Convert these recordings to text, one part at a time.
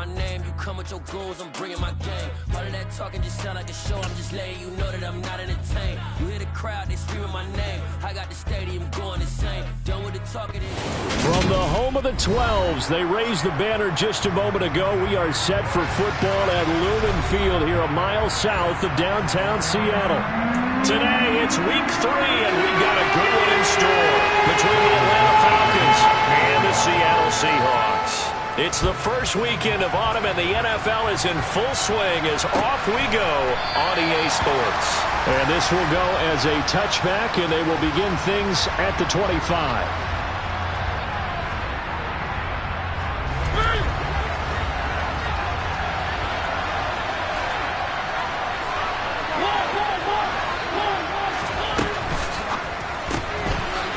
my name. You come with your goals, I'm bringing my game. All of that talking just sound like a show. I'm just letting you know that I'm not entertained. You hear the crowd, they screaming my name. I got the stadium going insane. Done with the talking. From the home of the 12s, they raised the banner just a moment ago. We are set for football at Lumen Field here a mile south of downtown Seattle. Today, it's week 3, and we've got a good one in store between the Atlanta Falcons and the Seattle Seahawks. It's the first weekend of autumn, and the NFL is in full swing as off we go on EA Sports. And this will go as a touchback, and they will begin things at the 25.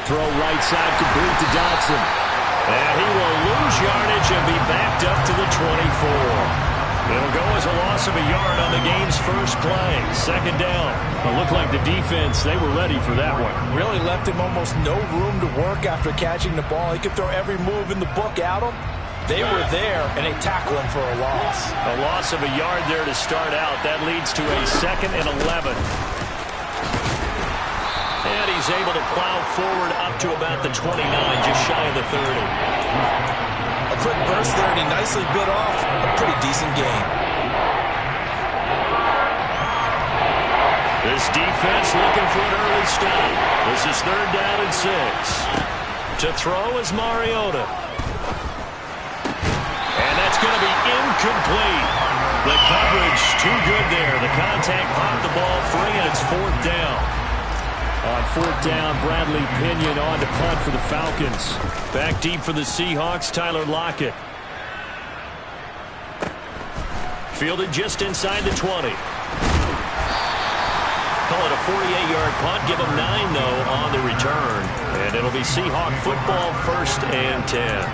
Throw right side complete to Dotson. And he will lose yardage and be backed up to the 24. It'll go as a loss of a yard on the game's first play. Second down. It looked like the defense, they were ready for that one. Really left him almost no room to work after catching the ball. He could throw every move in the book at him. They were there, and they tackle him for a loss. A loss of a yard there to start out. That leads to a 2nd and 11. And he's able to plow forward up to about the 29, just shy of the 30. A quick burst there, and he nicely bit off a pretty decent game. This defense looking for an early stop. This is 3rd down and 6. To throw is Mariota. And that's going to be incomplete. The coverage too good there. The contact popped the ball free, and it's 4th down. On 4th down, Bradley Pinion on to punt for the Falcons. Back deep for the Seahawks, Tyler Lockett. Fielded just inside the 20. Call it a 48-yard punt. Give them 9, though, on the return. And it'll be Seahawk football, 1st and 10.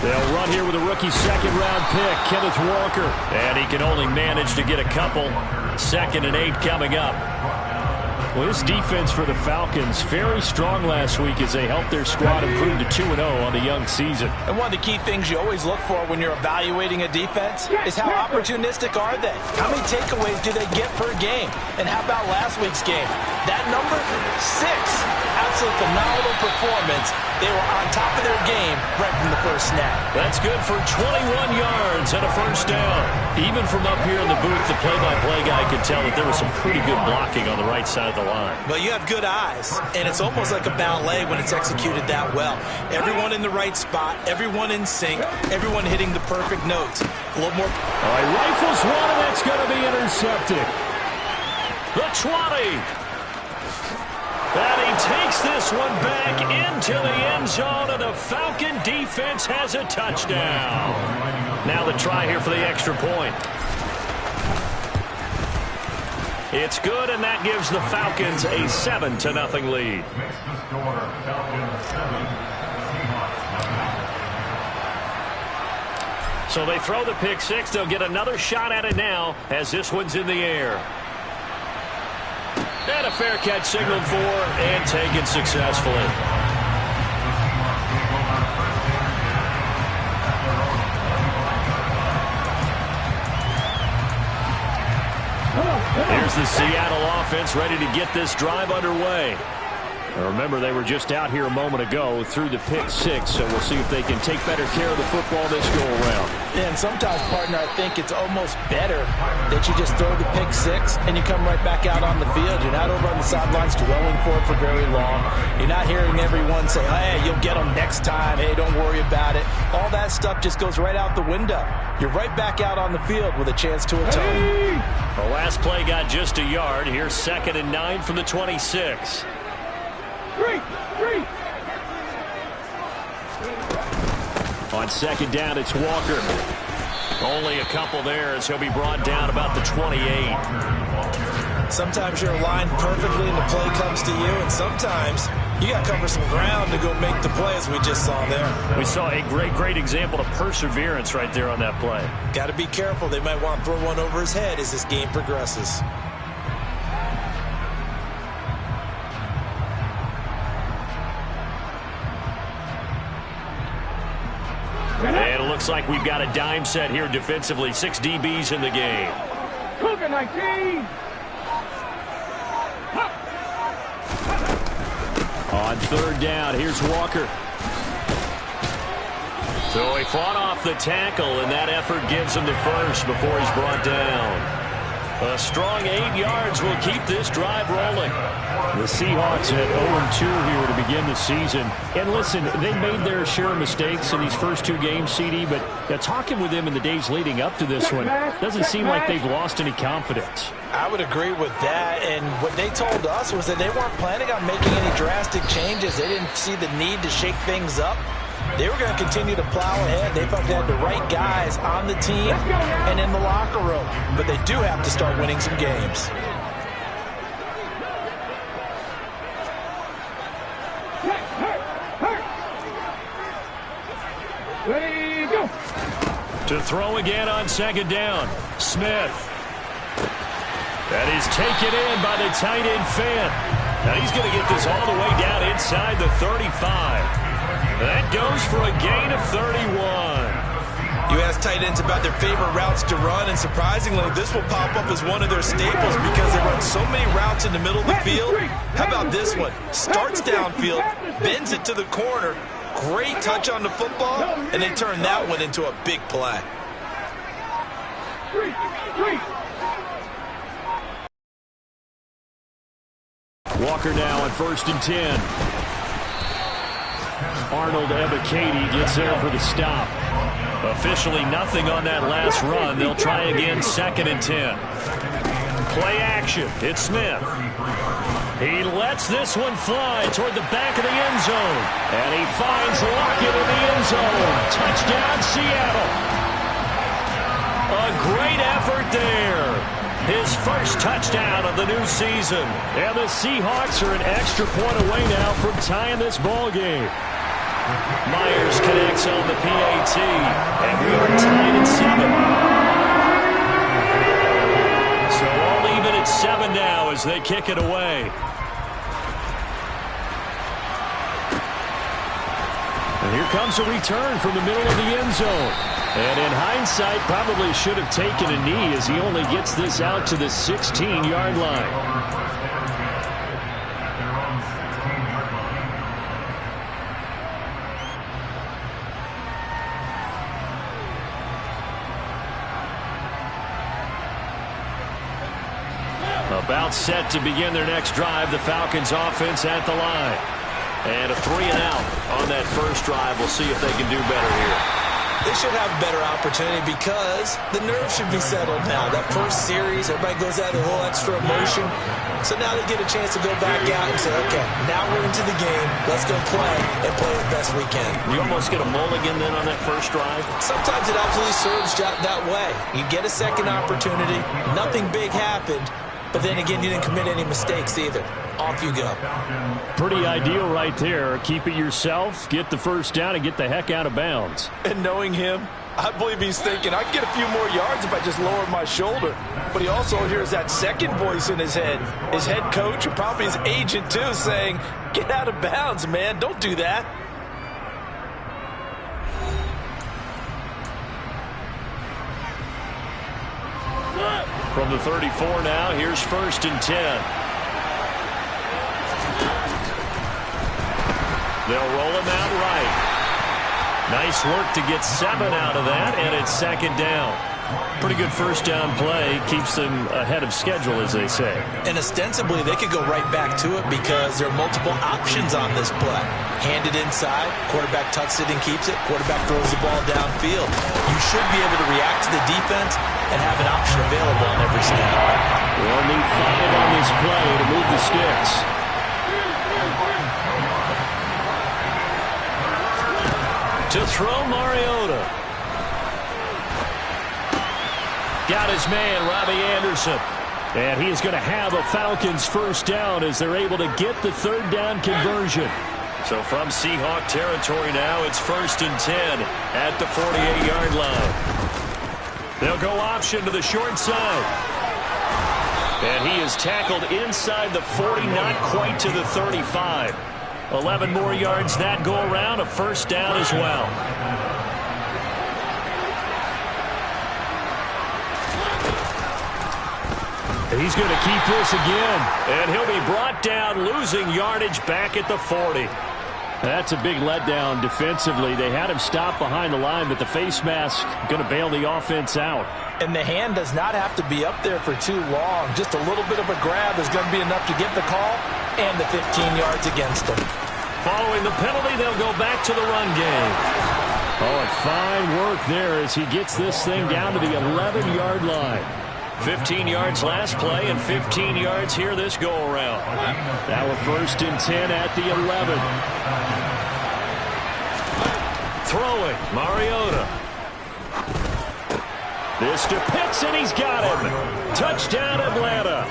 They'll run here with a rookie 2nd-round pick, Kenneth Walker. And he can only manage to get a couple. 2nd and 8 coming up. Well, this defense for the Falcons, very strong last week as they helped their squad improve to 2-0 on the young season. And one of the key things you always look for when you're evaluating a defense is how opportunistic are they? How many takeaways do they get per game? And how about last week's game? That number, 6. Absolute phenomenal performance. They were on top of their game right from the first snap. That's good for 21 yards and a 1st down. Even from up here in the booth, the play-by-play guy could tell that there was some pretty good blocking on the right side of the line. Well, you have good eyes, and it's almost like a ballet when it's executed that well. Everyone in the right spot, everyone in sync, everyone hitting the perfect notes. A little more. All right, rifles one, and that's going to be intercepted. The 20. And he takes this one back into the end zone, and the Falcon defense has a touchdown. Now the try here for the extra point. It's good, and that gives the Falcons a 7-0 lead. So they throw the pick 6. They'll get another shot at it now as this one's in the air. And a fair catch signaled for and taken successfully. Here's the Seattle offense ready to get this drive underway. Now remember, they were just out here a moment ago through the pick 6, so we'll see if they can take better care of the football this go-around. And sometimes, partner, I think it's almost better that you just throw the pick 6 and you come right back out on the field. You're not over on the sidelines dwelling for it for very long. You're not hearing everyone say, hey, you'll get them next time. Hey, don't worry about it. All that stuff just goes right out the window. You're right back out on the field with a chance to atone. The last play got just a yard. Here's 2nd and 9 from the 26. On 2nd down, it's Walker. Only a couple there as he'll be brought down about the 28. Sometimes you're aligned perfectly and the play comes to you, and sometimes You got to cover some ground to go make the play, as we just saw there. We saw a great example of perseverance right there on that play. Got to be careful. They might want to throw one over his head as this game progresses. And it looks like we've got a dime set here defensively. 6 DBs in the game. Cougar 19. On 3rd down, here's Walker. So he fought off the tackle, and that effort gives him the first before he's brought down. A strong 8 yards will keep this drive rolling. The Seahawks at 0-2 here to begin the season. And listen, they made their share of mistakes in these first 2 games, CD, but talking with them in the days leading up to this one, doesn't seem like they've lost any confidence. I would agree with that, and what they told us was that they weren't planning on making any drastic changes. They didn't see the need to shake things up. They were going to continue to plow ahead. They felt they had the right guys on the team and in the locker room. But they do have to start winning some games. Ready, go. To throw again on 2nd down. Smith. That is taken in by the tight end Fant. Now he's going to get this all the way down inside the 35. That goes for a gain of 31. You ask tight ends about their favorite routes to run, and surprisingly, this will pop up as one of their staples because they run so many routes in the middle of the field. How about this one? Starts downfield, bends it to the corner, great touch on the football, and they turn that one into a big play. Walker now on 1st and 10. Arnold Ebiketie gets there for the stop. Officially nothing on that last run. They'll try again 2nd and 10. Play action. It's Smith. He lets this one fly toward the back of the end zone. And he finds Lockett in the end zone. Touchdown, Seattle. A great effort there. His first touchdown of the new season. And the Seahawks are an extra point away now from tying this ball game. Myers connects on the PAT, and we are tied at 7. So all even at 7 now as they kick it away. And here comes a return from the middle of the end zone. And in hindsight, probably should have taken a knee as he only gets this out to the 16-yard line. About set to begin their next drive. The Falcons offense at the line. And a 3-and-out on that first drive. We'll see if they can do better here. They should have a better opportunity because the nerves should be settled now. That first series, everybody goes out with a little extra emotion. So now they get a chance to go back out and say, okay, now we're into the game. Let's go play and play as best we can. You almost get a mulligan then on that first drive? Sometimes it absolutely serves that way. You get a second opportunity. Nothing big happened. But then again, you didn't commit any mistakes either. Off you go. Pretty ideal right there. Keep it yourself, get the first down, and get the heck out of bounds. And knowing him, I believe he's thinking, I can get a few more yards if I just lower my shoulder. But he also hears that second voice in his head. His head coach, and probably his agent too, saying, get out of bounds, man. Don't do that. From the 34 now, here's 1st and 10. They'll roll him out right. Nice work to get 7 out of that, and it's 2nd down. Pretty good first down play. Keeps them ahead of schedule, as they say. And ostensibly, they could go right back to it because there are multiple options on this play. Handed inside, quarterback tucks it and keeps it, quarterback throws the ball downfield. You should be able to react to the defense and have an option available on every snap. We'll need 5 on this play to move the sticks. To throw Mariota. Got his man, Robbie Anderson. And he is going to have a Falcons first down as they're able to get the third down conversion. So from Seahawk territory now, it's 1st and 10 at the 48-yard line. They'll go option to the short side. And he is tackled inside the 40, not quite to the 35. 11 more yards that go around, a first down as well. He's going to keep this again, and he'll be brought down, losing yardage back at the 40. That's a big letdown defensively. They had him stop behind the line, but the face mask going to bail the offense out. And the hand does not have to be up there for too long. Just a little bit of a grab is going to be enough to get the call and the 15 yards against him. Following the penalty, they'll go back to the run game. Oh, and fine work there as he gets this thing down to the 11-yard line. 15 yards last play and 15 yards here this go-around. Now we're 1st and 10 at the 11. Throwing, Mariota. This to Pitts, and he's got him. Touchdown, Atlanta.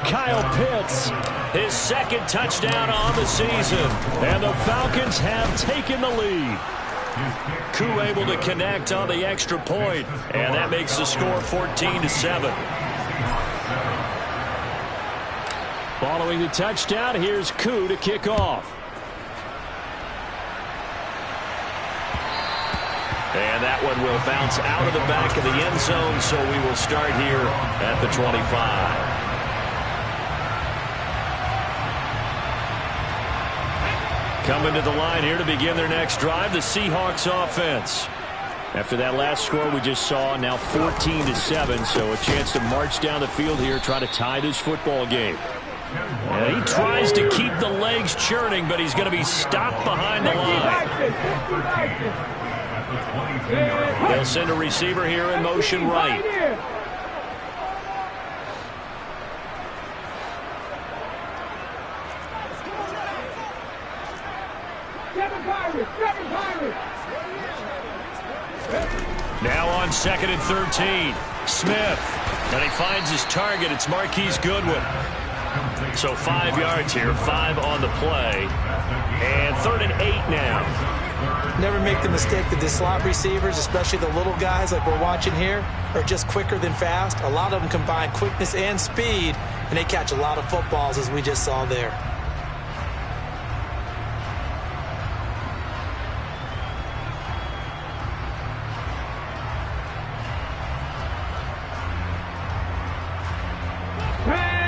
Kyle Pitts, his second touchdown on the season. And the Falcons have taken the lead. Koo able to connect on the extra point, and that makes the score 14-7. Following the touchdown, here's Koo to kick off. And that one will bounce out of the back of the end zone, so we will start here at the 25. Coming to the line here to begin their next drive, the Seahawks offense. After that last score we just saw, now 14-7, so a chance to march down the field here, try to tie this football game. And he tries to keep the legs churning, but he's going to be stopped behind the line. They'll send a receiver here in motion right. Now on 2nd and 13. Smith. And he finds his target. It's Marquise Goodwin. So 5 yards here, 5 on the play. And 3rd and 8 now. Never make the mistake that the slot receivers, especially the little guys like we're watching here, are just quicker than fast. A lot of them combine quickness and speed, and they catch a lot of footballs, as we just saw there.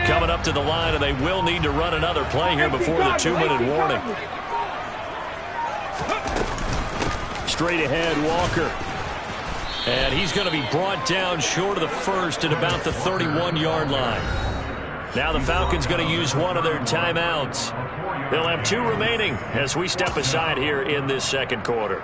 Coming up to the line, and they will need to run another play here before the 2-minute warning. Straight ahead, Walker. And he's going to be brought down short of the first at about the 31-yard line. Now the Falcons going to use one of their timeouts. They'll have 2 remaining as we step aside here in this second quarter.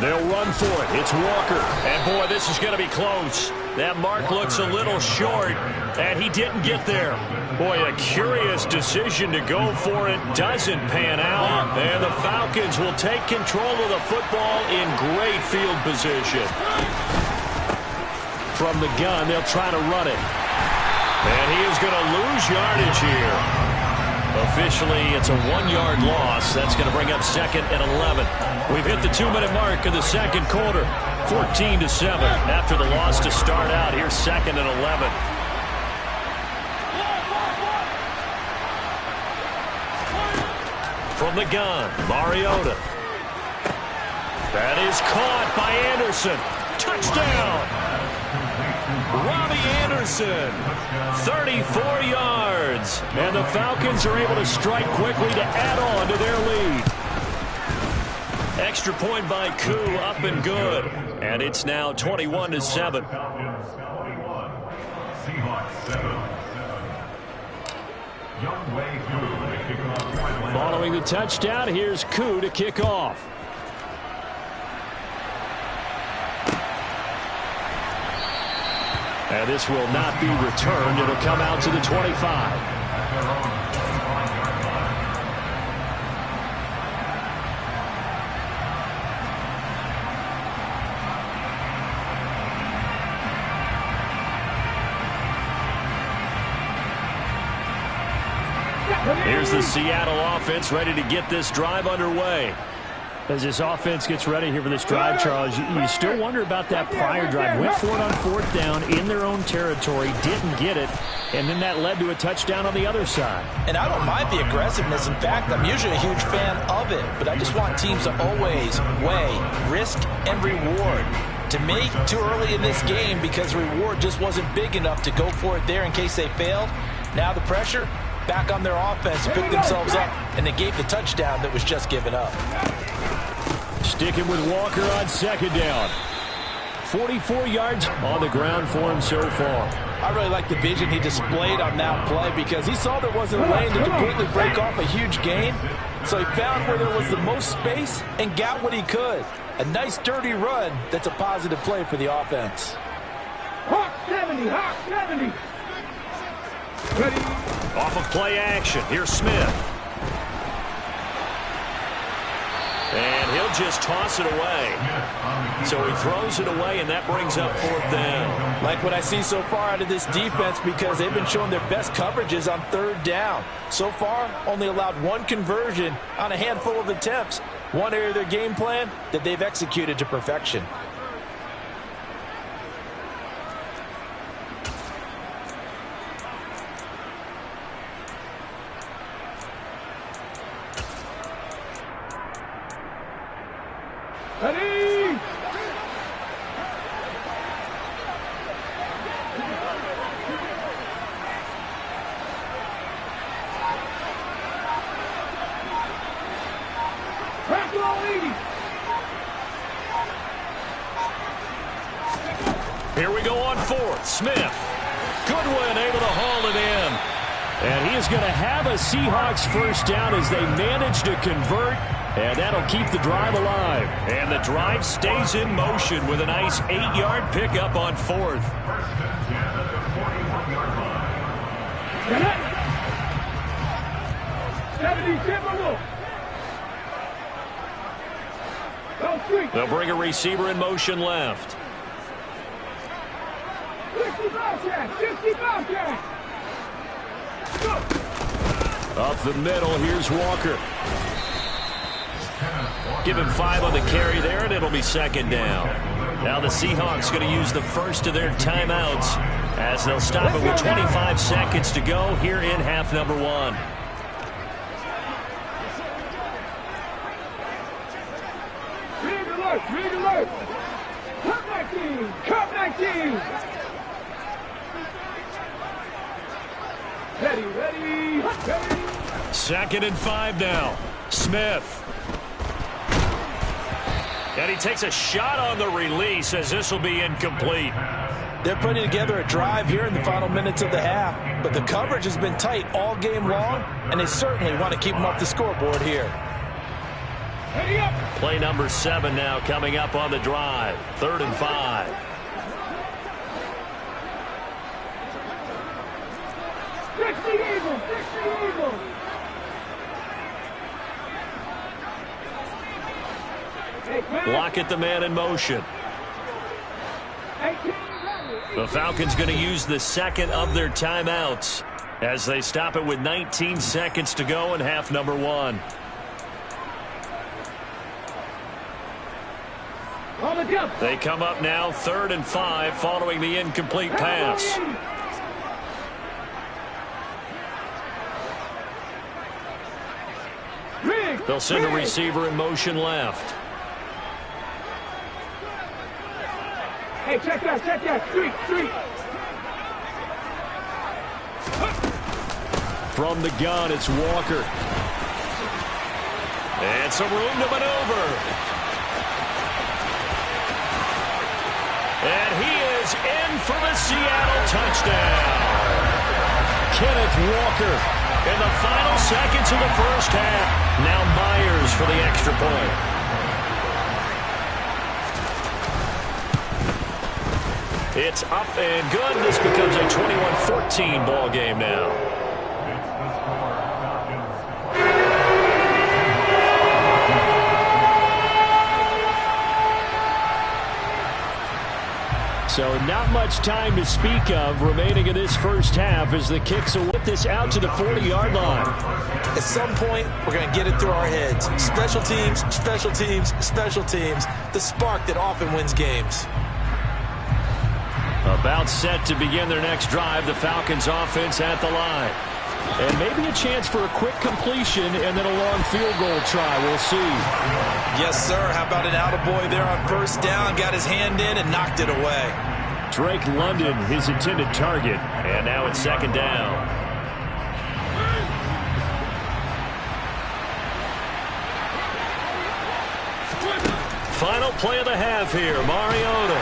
They'll run for it. It's Walker. And, boy, this is going to be close. That mark looks a little short, and he didn't get there. Boy, a curious decision to go for it. Doesn't pan out. And the Falcons will take control of the football in great field position. From the gun, they'll try to run it. And he is going to lose yardage here. Officially, it's a 1-yard loss. That's going to bring up 2nd and 11. We've hit the 2-minute mark of the second quarter. 14-7 after the loss to start out. Here's 2nd and 11. From the gun, Mariota. That is caught by Anderson. Touchdown! Robbie Anderson, 34 yards. And the Falcons are able to strike quickly to add on to their lead. Extra point by Koo, up and good. And it's now 21-7. Following the touchdown, here's Koo to kick off. And this will not be returned. It'll come out to the 25. Here's the Seattle offense ready to get this drive underway. As this offense gets ready here for this drive, Charles, you still wonder about that prior drive. Went for it on 4th down in their own territory, didn't get it, and then that led to a touchdown on the other side. And I don't mind the aggressiveness. In fact, I'm usually a huge fan of it, but I just want teams to always weigh risk and reward. To me, too early in this game because reward just wasn't big enough to go for it there in case they failed. Now the pressure back on their offense to pick themselves up, and they gave the touchdown that was just given up. Sticking with Walker on 2nd down. 44 yards on the ground for him so far. I really like the vision he displayed on that play because he saw there wasn't a lane to completely break off a huge gain. So he found where there was the most space and got what he could. A nice dirty run that's a positive play for the offense. Hawk 70, Hawk 70. Ready. Off of play action, here's Smith. And he'll just toss it away. So he throws it away, and that brings up 4th down. Like what I see so far out of this defense because they've been showing their best coverages on 3rd down. So far, only allowed 1 conversion on a handful of attempts. One area of their game plan that they've executed to perfection. Ready. Here we go on 4th. Smith. Goodwin able to haul it in. And he is going to have a Seahawks 1st down as they manage to convert. And that'll keep the drive alive. And the drive stays in motion with a nice 8-yard pickup on 4th. They'll bring a receiver in motion left. 65 catch. Up the middle, here's Walker. Give him 5 on the carry there, and it'll be 2nd down. Now the Seahawks going to use the first of their timeouts as they'll stop it with 25 seconds to go here in half number 1. Red alert! Cup 19! Cup 19! Ready! 2nd and 5 now. Smith. And he takes a shot on the release as this will be incomplete. They're putting together a drive here in the final minutes of the half, but the coverage has been tight all game long, and they certainly want to keep them off the scoreboard here. Play number 7 now coming up on the drive. 3rd and 5. Block at the man in motion. The Falcons going to use the 2nd of their timeouts as they stop it with 19 seconds to go in half number 1. They come up now 3rd and 5 following the incomplete pass. They'll send a receiver in motion left. Hey, check that. Street. From the gun, it's Walker. And some room to maneuver. And he is in for the Seattle touchdown. Kenneth Walker in the final seconds of the first half. Now Myers for the extra point. It's up and good. This becomes a 21-14 ball game now. So not much time to speak of remaining in this first half as the kicks will whip this out to the 40-yard line. At some point, we're going to get it through our heads. Special teams, special teams, special teams. The spark that often wins games. About set to begin their next drive, the Falcons offense at the line. And maybe a chance for a quick completion and then a long field goal try. We'll see. Yes, sir. How about an attaboy there on first down? Got his hand in and knocked it away. Drake London, his intended target. And now it's second down. Final play of the half here, Mariota.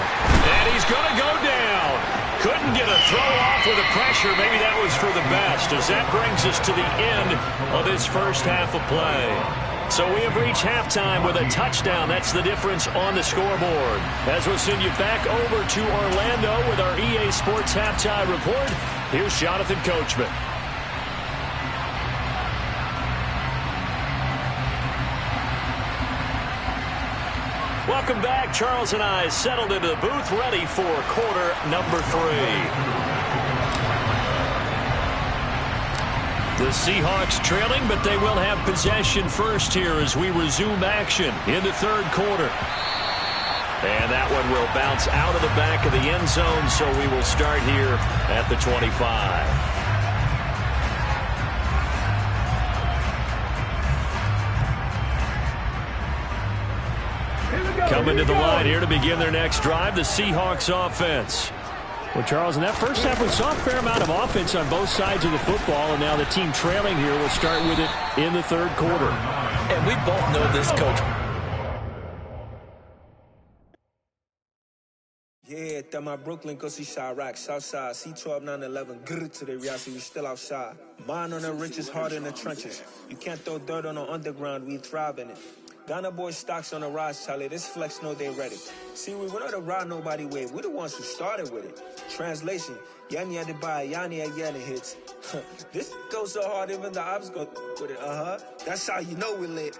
And he's going to go down. Couldn't get a throw off with the pressure. Maybe that was for the best, as that brings us to the end of this first half of play. So we have reached halftime with a touchdown. That's the difference on the scoreboard. As we'll send you back over to Orlando with our EA Sports Halftime Report, here's Jonathan Coachman. Welcome back. Charles and I settled into the booth, ready for quarter number 3. The Seahawks trailing, but they will have possession first here as we resume action in the third quarter. And that one will bounce out of the back of the end zone, so we will start here at the 25. Coming to the line here to begin their next drive, the Seahawks offense. Well, Charles, in that first half, we saw a fair amount of offense on both sides of the football, and now the team trailing here will start with it in the third quarter. And we both know this, Coach. Yeah, that my Brooklyn, go see Chirac, Southside, C12, 911, grrr to the reality, we still outside. Mine on the richest, heart in the trenches. You can't throw dirt on the underground, we thrive in it. Ghana boy stocks on the rise, Charlie. This flex know they ready. See, we were not to ride nobody with. We're the ones who started with it. Translation: Yanni had to buy, Yanni had Yanni hits. This goes so hard, even the ops go with it. That's how you know we're lit.